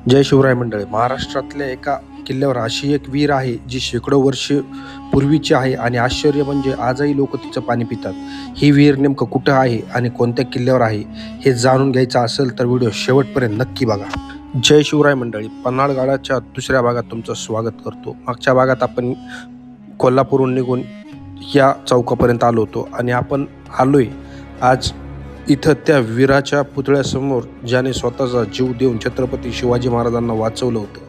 जय शिवराय मंडळी. महाराष्ट्रातल्या एका किल्ल्यावर अशी एक विहीर आहे जी शेकडो वर्ष पूर्वीची आहे आणि आश्चर्य म्हणजे आजही लोक तिचं पाणी पितात. ही विहीर नेमकं कुठं आहे आणि कोणत्या किल्ल्यावर आहे हे जाणून घ्यायचं असेल तर व्हिडिओ शेवटपर्यंत नक्की बघा. जय शिवराय मंडळी. पन्हाळगडाच्या दुसऱ्या भागात तुमचं स्वागत करतो. मागच्या भागात आपण कोल्हापूरहून निघून या चौकापर्यंत आलो होतो आणि आपण आलोय आज इथं त्या वीराच्या पुतळ्यासमोर ज्याने स्वतःचा जीव देऊन छत्रपती शिवाजी महाराजांना वाचवलं होतं.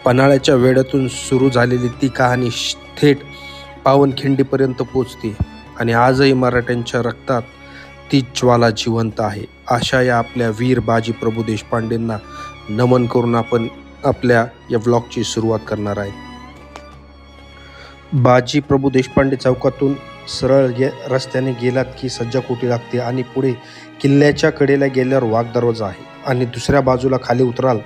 पन्हाळ्याच्या वेड्यातून सुरू झालेली ती कहाणी थेट पावनखिंडीपर्यंत पोचते आणि आजही मराठ्यांच्या रक्तात ती ज्वाला जिवंत आहे. अशा या आपल्या वीर बाजी प्रभू देशपांडेंना नमन करून आपण आपल्या या व्लॉगची सुरुवात करणार आहे. बाजी प्रभू देशपांडे चौकातून सरळ रस्त्याने गेलात की सज्जाकोटी लागते आणि पुढे किल्ल्याच्या कडेला गेल्यावर वाघ दरवाजा आहे आणि दुसऱ्या बाजूला खाली उतराल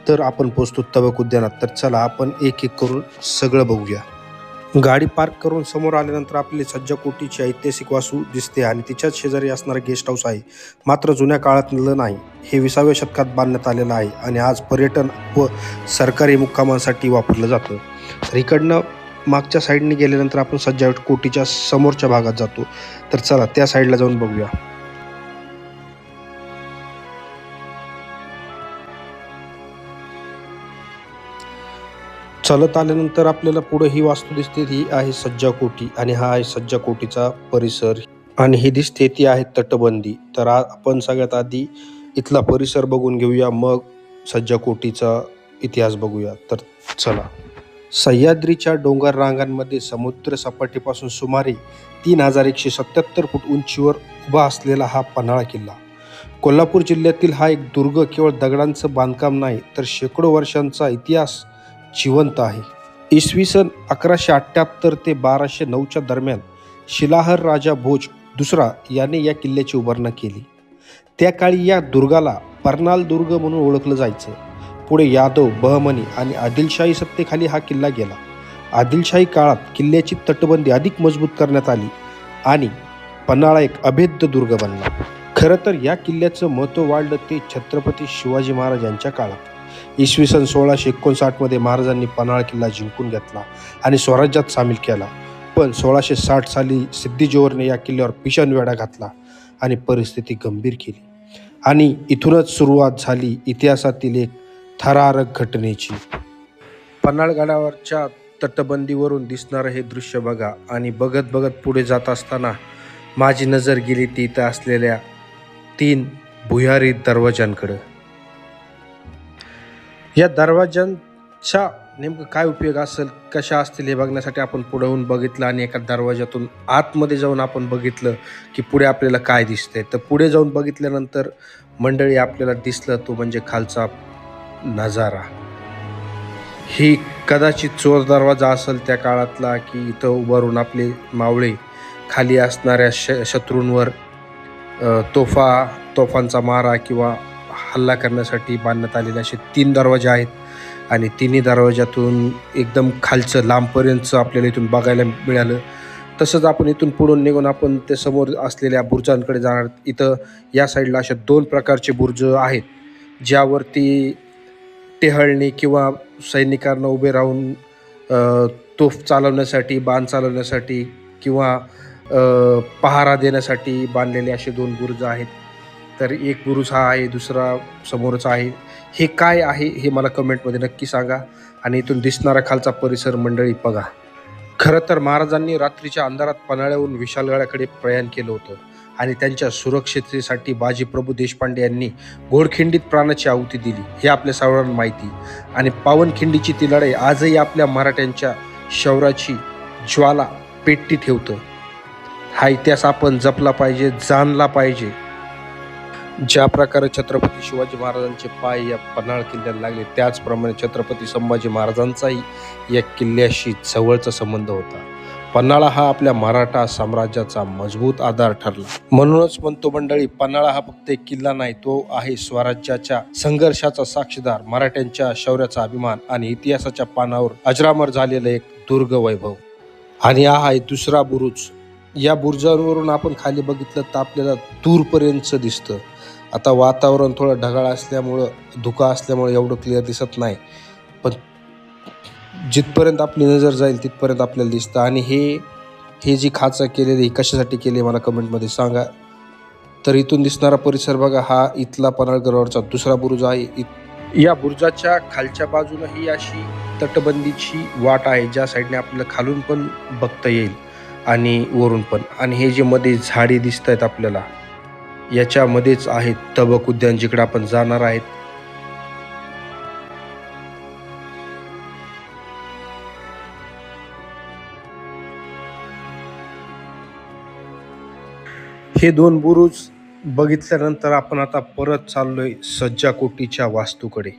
तर आपण पोचतो तबक उद्यानात. तर चला आपण एक एक करून सगळं बघूया. गाडी पार्क करून समोर आल्यानंतर आपली सज्जाकोटीची ऐतिहासिक वास्तू दिसते आणि तिच्याच शेजारी असणारा गेस्ट हाऊस आहे. मात्र जुन्या काळातलं नाही, हे 20व्या शतकात बांधण्यात आलेलं आहे आणि आज पर्यटन व सरकारी मुक्कामांसाठी वापरलं जातं. तर इकडनं मागच्या साईडने गेल्यानंतर आपण सज्जाकोटीच्या समोरच्या भागात जातो. तर चला त्या साईडला जाऊन बघूया. चलत आल्यानंतर आपल्याला पुढे ही वास्तू दिसते. ही आहे सज्जाकोटी आणि हा आहे सज्जाकोटीचा परिसर आणि ही दिसते ती आहे तटबंदी. तर आपण सगळ्यात आधी इथला परिसर बघून घेऊया, मग सज्जाकोटीचा इतिहास बघूया. तर चला. सह्याद्रीच्या डोंगर रांगांमध्ये समुद्र सपाटीपासून सुमारे 3177 फूट उंचीवर उभा असलेला हा पन्हाळा किल्ला कोल्हापूर जिल्ह्यातील हा एक दुर्ग केवळ दगडांचं बांधकाम नाही तर शेकडो वर्षांचा इतिहास जिवंत आहे. इसवी सन 1178 ते 1209च्या दरम्यान शिलाहर राजा भोज दुसरा याने या किल्ल्याची उभारणी केली. त्या काळी या दुर्गाला परनाल दुर्ग म्हणून ओळखलं जायचं. पुढे यादव, बहमनी आणि आदिलशाही सत्तेखाली हा किल्ला गेला. आदिलशाही काळात किल्ल्याची तटबंदी अधिक मजबूत करण्यात आली आणि पन्हाळा एक अभेद्य दुर्ग बनला. खरं तर या किल्ल्याचं महत्त्व वाढलं ते छत्रपती शिवाजी महाराज यांच्या काळात. इसवी सन 1659 मध्ये महाराजांनी पन्हाळा किल्ला जिंकून घेतला आणि स्वराज्यात सामील केला. पण 1660 साली सिद्दीजोहरने या किल्ल्यावर भीषण वेढा घातला आणि परिस्थिती गंभीर केली आणि इथूनच सुरुवात झाली इतिहासातील एक थरारक घटनेची. पन्हाळगडावरच्या तटबंदीवरून दिसणारं हे दृश्य बघा आणि बघत बघत पुढे जात असताना माझी नजर गेली ती इथं असलेल्या 3 भुयारी दरवाजांकडं. या दरवाजांचा नेमकं काय उपयोग असेल, कशा असतील हे बघण्यासाठी आपण पुढे होऊन बघितलं आणि एका दरवाजातून आतमध्ये जाऊन आपण बघितलं की पुढे आपल्याला काय दिसतंय. तर पुढे जाऊन बघितल्यानंतर मंडळी आपल्याला दिसलं तो म्हणजे खालचा नजारा. ही कदाचित चोर दरवाजा असेल त्या काळातला की इथं उभारून आपले मावळे खाली असणाऱ्या शत्रूंवर तोफांचा मारा किंवा हल्ला करण्यासाठी बांधण्यात आलेले असे 3 दरवाजे आहेत आणि तिन्ही दरवाजातून एकदम खालचं लांबपर्यंतचं आपल्याला इथून बघायला मिळालं. तसंच आपण इथून पुढून निघून आपण त्या समोर असलेल्या बुर्जांकडे जाणार. इथं या साईडला अशा 2 प्रकारचे बुर्ज आहेत ज्यावरती टेहळणी किंवा सैनिकांना उभे राहून तोफ चालवण्यासाठी, बाण चालवण्यासाठी किंवा पहारा देण्यासाठी बांधलेले असे 2 बुरुज आहेत. तर एक बुरुज हा आहे, दुसरा समोरचा आहे. हे काय आहे हे मला कमेंटमध्ये नक्की सांगा आणि इथून दिसणारा खालचा परिसर मंडळी बघा. खरं तर महाराजांनी रात्रीच्या अंधारात पन्हाळ्याहून विशाळगडाकडे प्रयाण केलं होतं आणि त्यांच्या सुरक्षिततेसाठी बाजी प्रभू देशपांडे यांनी घोडखिंडीत प्राणाची आहुती दिली हे आपल्या सर्वांना माहिती. आणि पावनखिंडीची ती लढाई आजही आपल्या मराठ्यांच्या शौर्याची ज्वाला पेटती ठेवतं. हा इतिहास आपण जपला पाहिजे, जाणला पाहिजे. ज्या प्रकारे छत्रपती शिवाजी महाराजांचे पाय या पन्हाळ किल्ल्याला लागले त्याचप्रमाणे छत्रपती संभाजी महाराजांचाही या किल्ल्याशी जवळचा संबंध होता. पन्हाळा हा आपल्या मराठा साम्राज्याचा मजबूत आधार ठरला. म्हणूनच म्हणतो मंडळी, पन्हाळा हा फक्त एक किल्ला नाही, तो आहे स्वराज्याच्या संघर्षाचा साक्षीदार, मराठ्यांच्या शौर्याचा अभिमान आणि इतिहासाच्या पानावर अजरामर झालेलं एक दुर्ग वैभव. आणि हा आहे दुसरा बुरुज. या बुरुजावरून आपण खाली बघितलं तर आपल्याला दूरपर्यंत दिसतं आता वातावरण थोडं ढगाळ असल्यामुळं, धुकं असल्यामुळं एवढं क्लिअर दिसत नाही, पण जिथपर्यंत आपली नजर जाईल तिथपर्यंत आपल्याला दिसतं. आणि हे जी खाचा केलेली ही कशासाठी केली मला कमेंटमध्ये सांगा. तर इथून दिसणारा परिसर बघा, हा इथला पन्हाळगडावरचा दुसरा बुरुज आहे. या बुरुजाच्या खालच्या बाजूला ही अशी तटबंदीची वाट आहे, ज्या साईडने आपल्याला खालून पण बघता येईल आणि वरून पण. आणि हे जे मध्ये झाडी दिसत आहेत आपल्याला, याच्यामध्येच आहे तबक उद्यान, जिकडे आपण जाणार आहेत. हे दोन बुरुज बघितल्यानंतर आपण आता परत चाललोय सज्जा कोटीच्या वास्तूकडे.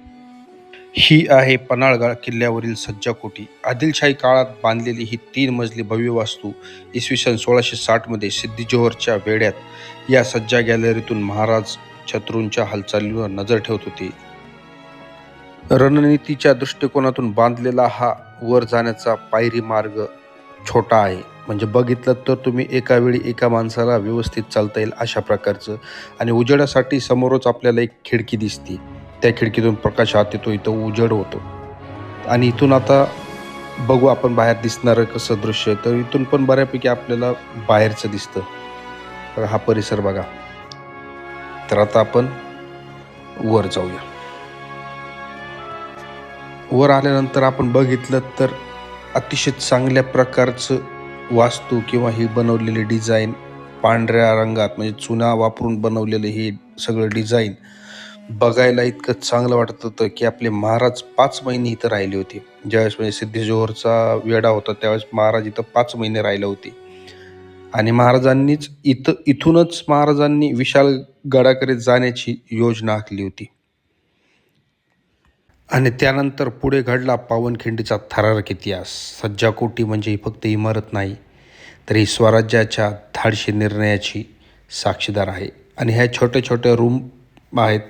ही आहे पन्हाळगड किल्ल्यावरील सज्जा कोटी. आदिलशाही काळात बांधलेली ही 3 मजली भव्य वास्तू इसवी सन 1660 मध्ये सिद्दी जोहरच्या वेढ्यात या सज्जा गॅलरीतून महाराज शत्रूंच्या हालचालीवर नजर ठेवत होते. रणनीतीच्या दृष्टिकोनातून बांधलेला हा वर जाण्याचा पायरी मार्ग छोटा आहे, म्हणजे बघितलं तर तुम्ही एका वेळी एका माणसाला व्यवस्थित चालता येईल अशा प्रकारचं. आणि उजेडासाठी समोरच आपल्याला एक खिडकी दिसते, त्या खिडकीतून प्रकाश आत येतो, इथं उजेड होतो. आणि इथून आता बघू आपण बाहेर दिसणारं कसं दृश्य आहे. तर इथून पण बऱ्यापैकी आपल्याला बाहेरचं दिसतं. तर हा परिसर बघा. तर आता आपण वर जाऊया. वर आल्यानंतर आपण बघितलं तर अतिशय चांगल्या प्रकारचं वास्तू किंवा ही बनवलेली डिझाईन, पांढऱ्या रंगात म्हणजे चुना वापरून बनवलेलं हे सगळं डिझाईन बघायला इतकं चांगलं वाटत होतं की आपले महाराज 5 महिने इथं राहिले होते. ज्यावेळेस म्हणजे सिद्दी जोहरचा वेढा होता त्यावेळेस महाराज इथं 5 महिने राहिले होते. आणि महाराजांनीच इथूनच महाराजांनी विशाळगडाकडे जाण्याची योजना आखली होती. आणि त्यानंतर पुढे घडला पावनखिंडीचा थरारक इतिहास. सज्जा कोटी म्हणजे ही फक्त इमारत नाही, तर ही स्वराज्याच्या धाडशी निर्णयाची साक्षीदार आहे. आणि ह्या छोट्या छोट्या रूम आहेत.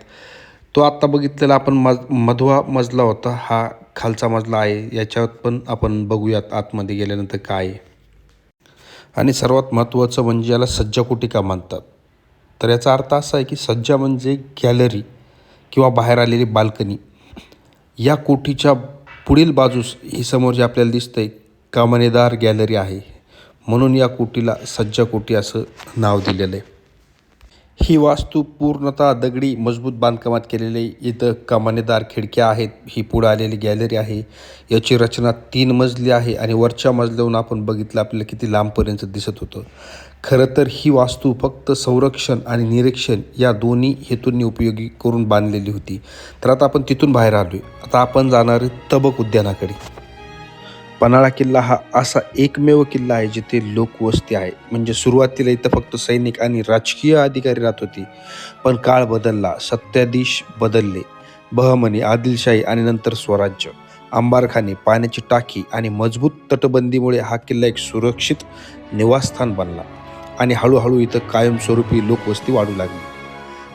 तो आत्ता बघितलेला आपण मधवा मजला होता, हा खालचा मजला आहे. याच्यात पण आपण बघूयात आतमध्ये गेल्यानंतर काय आहे. आणि सर्वात महत्त्वाचं म्हणजे याला सज्जा कोटी का म्हणतात, तर याचा अर्थ असा आहे की सज्जा म्हणजे गॅलरी किंवा बाहेर आलेली बाल्कनी. या कोठीच्या पुढील बाजूस ही समोर जे आपल्याला दिसतंय कमानीदार गॅलरी आहे, म्हणून या कोटीला सज्जा कोटी असं नाव दिलेलं आहे. ही वास्तू पूर्णतः दगडी मजबूत बांधकामात केलेली. इथं कमानीदार खिडक्या आहेत. ही पुढं आलेली गॅलरी आहे. याची रचना 3 मजली आहे आणि वरच्या मजल्याहून आपण बघितलं आपल्याला किती लांबपर्यंत दिसत होतं. खरं तर ही वास्तू फक्त संरक्षण आणि निरीक्षण या दोन्ही हेतूंनी उपयोगी करून बांधलेली होती. तर आता आपण तिथून बाहेर आलोय. आता आपण जाणार आहे तबक उद्यानाकडे. पन्हाळा किल्ला हा असा एकमेव किल्ला आहे जिथे लोकवस्ती आहे. म्हणजे सुरुवातीला इथं फक्त सैनिक आणि राजकीय अधिकारी राहत होते, पण काळ बदलला, सत्ताधीश बदलले, बहमनी, आदिलशाही आणि नंतर स्वराज्य, अंबारखाने, पाण्याची टाकी आणि मजबूत तटबंदीमुळे हा किल्ला एक सुरक्षित निवासस्थान बनला. आणि हळूहळू इथं कायमस्वरूपी लोकवस्ती वाढू लागली.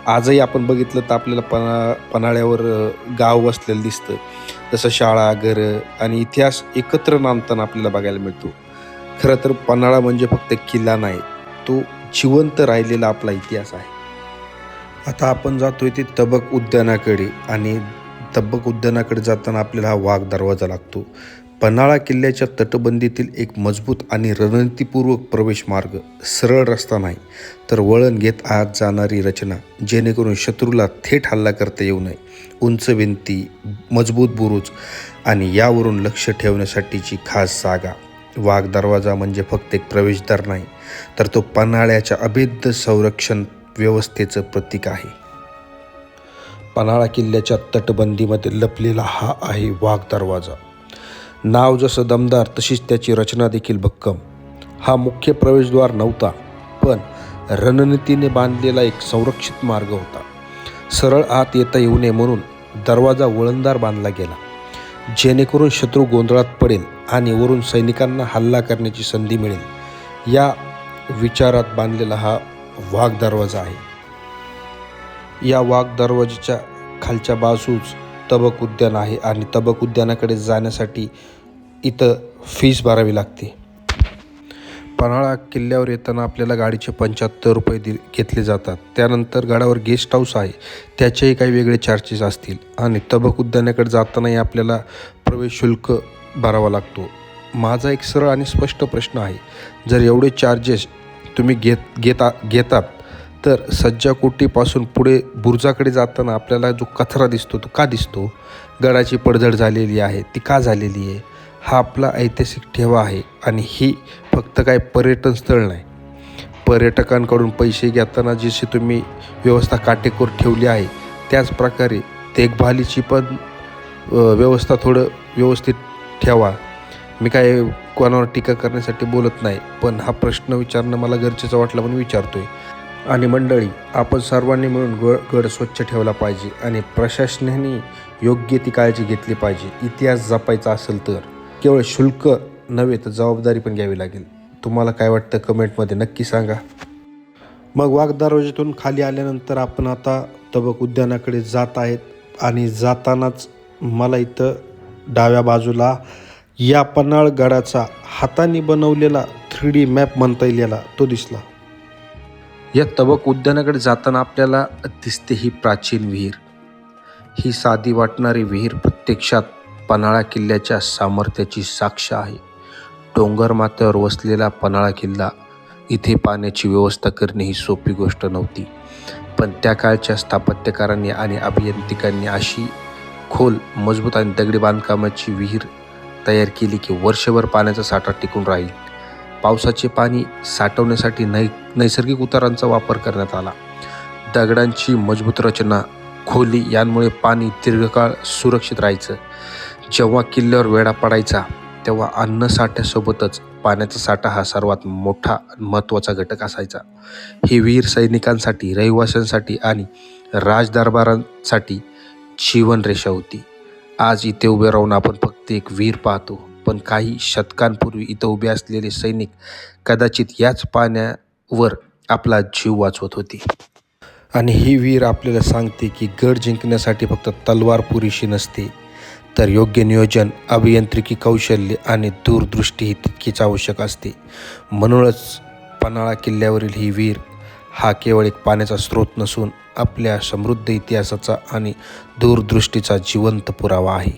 आजही आपण बघितलं तर आपल्याला पन्हाळ्यावर गाव वसलेलं दिसतं, जसं शाळा, घरं आणि इतिहास एकत्र नांदताना आपल्याला बघायला मिळतो. खरं तर पन्हाळा म्हणजे फक्त किल्ला नाही, तो जिवंत राहिलेला आपला इतिहास आहे. आता आपण जातोय ते तबक उद्यानाकडे. आणि तबक उद्यानाकडे जाताना आपल्याला हा वाघ दरवाजा लागतो. पन्हाळा किल्ल्याच्या तटबंदीतील एक मजबूत आणि रणनीतीपूर्वक प्रवेश मार्ग. सरळ रस्ता नाही, तर वळण घेत आत जाणारी रचना, जेणेकरून शत्रूला थेट हल्ला करता येऊ नये. उंच भिंती, मजबूत बुरुज आणि यावरून लक्ष ठेवण्यासाठीची खास जागा. वाघ दरवाजा म्हणजे फक्त एक प्रवेशद्वार नाही, तर तो पन्हाळ्याच्या अभेद्य संरक्षण व्यवस्थेचं प्रतीक आहे. पन्हाळा किल्ल्याच्या तटबंदीमध्ये लपलेला हा आहे वाघ दरवाजा. नाव जसं दमदार तशीच त्याची रचना देखील भक्कम. हा मुख्य प्रवेशद्वार नव्हता, पण रणनीतीने बांधलेला एक संरक्षित मार्ग होता. सरळ आत येता येऊ नये म्हणून दरवाजा वळणदार बांधला गेला, जेणेकरून शत्रू गोंधळात पडेल आणि वरून सैनिकांना हल्ला करण्याची संधी मिळेल. या विचारात बांधलेला हा वाघ दरवाजा आहे. या वाघ दरवाजाच्या खालच्या बाजूस तबक उद्यान आहे आणि तबक उद्यानाकडे जाण्यासाठी इथं फीस भरावी लागते. पन्हाळा किल्ल्यावर येताना आपल्याला गाडीचे 75 रुपये घेतले जातात. त्यानंतर गडावर गेस्ट हाऊस आहे, त्याचेही काही वेगळे चार्जेस असतील. आणि तबक उद्यानाकडे जातानाही आपल्याला प्रवेश शुल्क भरावा लागतो. माझा एक सरळ आणि स्पष्ट प्रश्न आहे, जर एवढे चार्जेस तुम्ही घेतात तर सज्जाकोटीपासून पुढे बुरुजाकडे जाताना आपल्याला जो कचरा दिसतो तो का दिसतो? गडाची पडझड झालेली आहे, ती का झालेली आहे? हा आपला ऐतिहासिक ठेवा आहे. आणि ही फक्त काय पर्यटन स्थळ नाही. पर्यटकांकडून पैसे घेताना जशी तुम्ही व्यवस्था काटेकोर ठेवली आहे, त्याच प्रकारे देखभालीची पण व्यवस्था थोडं व्यवस्थित ठेवा. मी काय कोणावर टीका करण्यासाठी बोलत नाही, पण हा प्रश्न विचारणं मला गरजेचं वाटलं म्हणून विचारतोय. आणि मंडळी, आपण सर्वांनी मिळून गड स्वच्छ ठेवला पाहिजे आणि प्रशासनाने योग्य ती काळजी घेतली पाहिजे. इतिहास जपायचा असेल तर केवळ शुल्क नव्हे तर जबाबदारी पण घ्यावी लागेल. तुम्हाला काय वाटतं कमेंटमध्ये नक्की सांगा. मग वाघ दरवाजातून खाली आल्यानंतर आपण आता तबक उद्यानाकडे जात आहेत आणि जातानाच मला इथं डाव्या बाजूला या पन्हाळगडाचा हाताने बनवलेला 3D मॅप म्हणता येईल तो दिसला. या तबक उद्यानाकडे जाताना आपल्याला दिसते ही प्राचीन विहीर. ही साधी वाटणारी विहीर प्रत्यक्षात पन्हाळा किल्ल्याच्या सामर्थ्याची साक्ष आहे. डोंगर माथ्यावर वसलेला पन्हाळा किल्ला, इथे पाण्याची व्यवस्था करणे ही सोपी गोष्ट नव्हती. पण त्या काळच्या स्थापत्यकारांनी आणि अभियंत्रिकांनी अशी खोल, मजबूत आणि दगडी बांधकामाची विहीर तयार केली की वर्षभर पाण्याचा साठा टिकून राहील. पावसाचे पाणी साठवण्यासाठी नैसर्गिक उतारांचा वापर करण्यात आला. दगडांची मजबूत रचना, खोली यांमुळे पाणी दीर्घकाळ सुरक्षित राहायचं. जेव्हा किल्ल्यावर वेढा पडायचा तेव्हा अन्न साठ्यासोबतच पाण्याचा साठा हा सर्वात मोठा महत्त्वाचा घटक असायचा. ही विहीर सैनिकांसाठी, रहिवाशांसाठी आणि राजदरबारांसाठी जीवनरेषा होती. आज इथे उभे राहून आपण फक्त एक विहीर पाहतो, पण काही शतकांपूर्वी इथं उभे असलेले सैनिक कदाचित याच पाण्यावर आपला जीव वाचवत होते. आणि ही विहीर आपल्याला सांगते की गड जिंकण्यासाठी फक्त तलवार पुरेशी नसते, तर योग्य नियोजन, अभियांत्रिकी कौशल्य आणि दूरदृष्टी ही तितकीच आवश्यक असते. म्हणूनच पन्हाळा किल्ल्यावरील ही विहीर हा केवळ एक पाण्याचा स्रोत नसून आपल्या समृद्ध इतिहासाचा आणि दूरदृष्टीचा जिवंत पुरावा आहे.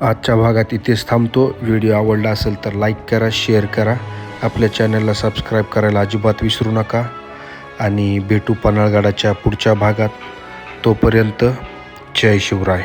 आजच्या भागात इथेच थांबतो. व्हिडिओ आवडला असेल तर लाईक करा, शेअर करा, आपल्या चॅनलला सबस्क्राईब करायला अजिबात विसरू नका. आणि भेटू पन्हाळगडाच्या पुढच्या भागात. तोपर्यंत जय शिवराय.